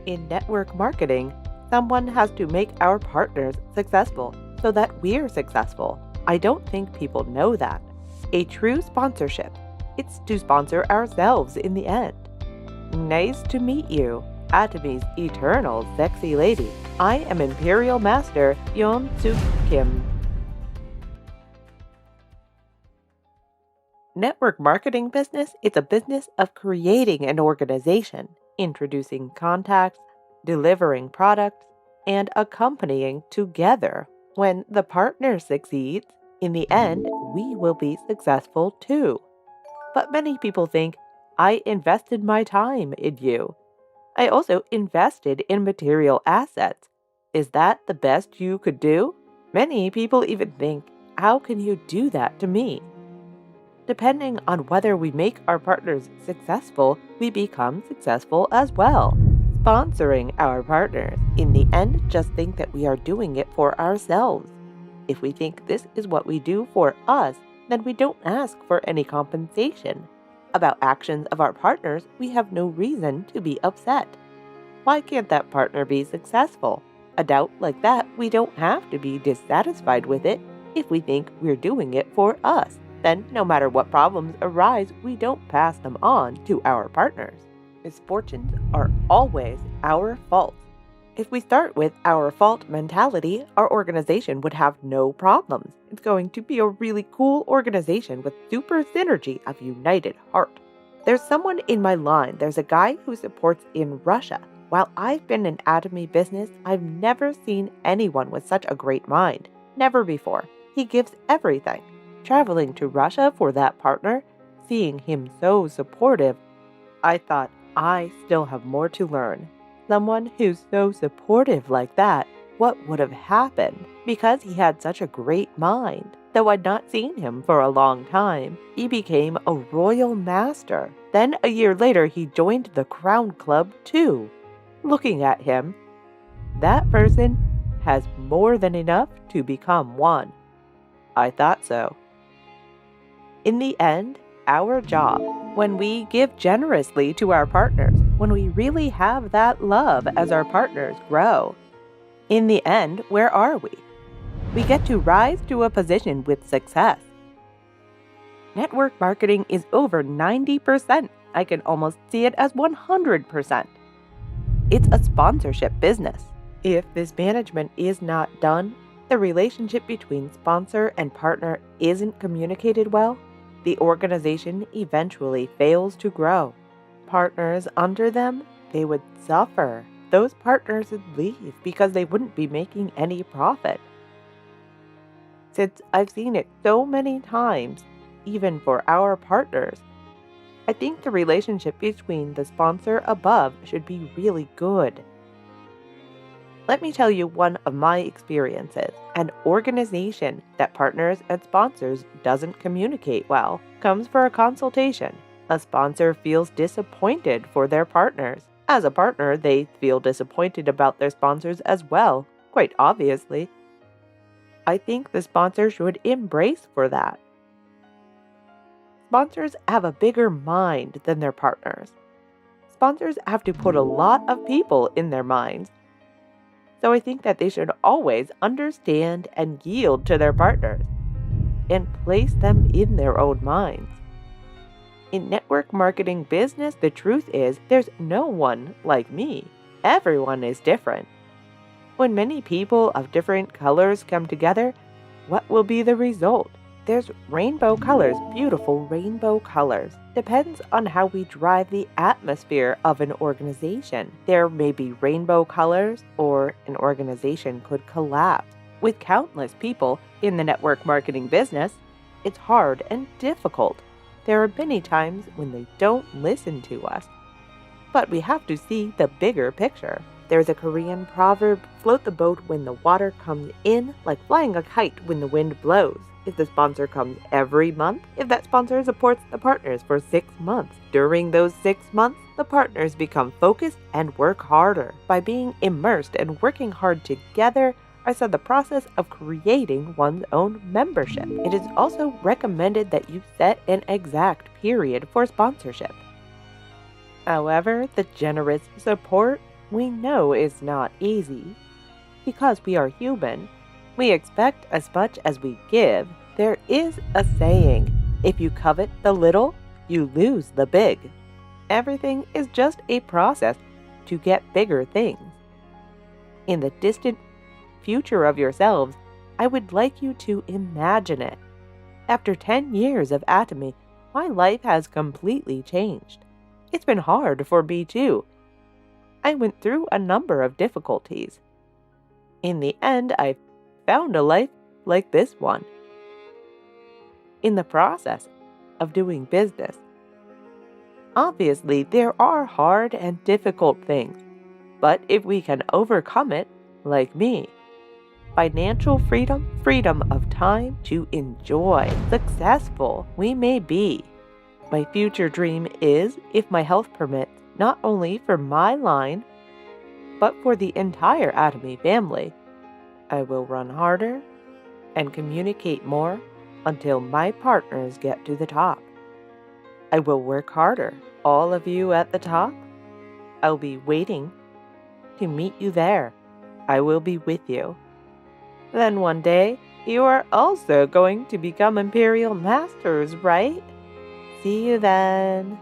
In network marketing, someone has to make our partners successful so that we're successful. I don't think people know that. A true sponsorship, it's to sponsor ourselves in the end. Nice to meet you, Atomy's eternal sexy lady. I am Imperial Master Yeon Sook Kim. Network marketing business is a business of creating an organization, introducing contacts, delivering products, and accompanying together. When the partner succeeds, in the end, we will be successful too. But many people think, I invested my time in you. I also invested in material assets. Is that the best you could do? Many people even think, how can you do that to me? Depending on whether we make our partners successful, we become successful as well. Sponsoring our partners, in the end, just think that we are doing it for ourselves. If we think this is what we do for us, then we don't ask for any compensation. About actions of our partners, we have no reason to be upset. Why can't that partner be successful? A doubt like that, we don't have to be dissatisfied with it if we think we're doing it for us. Then, no matter what problems arise, we don't pass them on to our partners. Misfortunes are always our fault. If we start with our fault mentality, our organization would have no problems. It's going to be a really cool organization with super synergy of united heart. There's someone in my line, there's a guy who supports in Russia. While I've been in Atomy business, I've never seen anyone with such a great mind. Never before. He gives everything. Traveling to Russia for that partner, seeing him so supportive, I thought I still have more to learn. Someone who's so supportive like that, what would have happened? Because he had such a great mind. Though I'd not seen him for a long time, he became a royal master. Then a year later, he joined the Crown Club too. Looking at him, that person has more than enough to become one. I thought so. In the end, our job, when we give generously to our partners, when we really have that love as our partners grow, in the end, where are we? We get to rise to a position with success. Network marketing is over 90%. I can almost see it as 100%. It's a sponsorship business. If this management is not done, the relationship between sponsor and partner isn't communicated well, the organization eventually fails to grow. Partners under them, they would suffer. Those partners would leave because they wouldn't be making any profit. Since I've seen it so many times, even for our partners, I think the relationship between the sponsor above should be really good. Let me tell you one of my experiences. An organization that partners and sponsors doesn't communicate well comes for a consultation. A sponsor feels disappointed for their partners. As a partner, they feel disappointed about their sponsors as well, quite obviously. I think the sponsor should embrace for that. Sponsors have a bigger mind than their partners. Sponsors have to put a lot of people in their minds. So I think that they should always understand and yield to their partners and place them in their own minds. In network marketing business, the truth is there's no one like me. Everyone is different. When many people of different colors come together, what will be the result? There's rainbow colors, beautiful rainbow colors. Depends on how we drive the atmosphere of an organization. There may be rainbow colors, or an organization could collapse. With countless people in the network marketing business, it's hard and difficult. There are many times when they don't listen to us. But we have to see the bigger picture. There's a Korean proverb, float the boat when the water comes in, like flying a kite when the wind blows. If the sponsor comes every month, if that sponsor supports the partners for 6 months, during those 6 months, the partners become focused and work harder. By being immersed and working hard together, I saw the process of creating one's own membership. It is also recommended that you set an exact period for sponsorship. However, the generous support We know it's not easy. Because we are human, we expect as much as we give. There is a saying, if you covet the little, you lose the big. Everything is just a process to get bigger things. In the distant future of yourselves, I would like you to imagine it. After 10 years of Atomy, my life has completely changed. It's been hard for me too. I went through a number of difficulties. In the end, I found a life like this one. In the process of doing business, obviously there are hard and difficult things, but if we can overcome it, like me, financial freedom, freedom of time to enjoy, successful we may be. My future dream is, if my health permits, not only for my line, but for the entire Atomy family. I will run harder and communicate more until my partners get to the top. I will work harder. All of you at the top, I'll be waiting to meet you there. I will be with you. Then one day, you are also going to become Imperial Masters, right? See you then.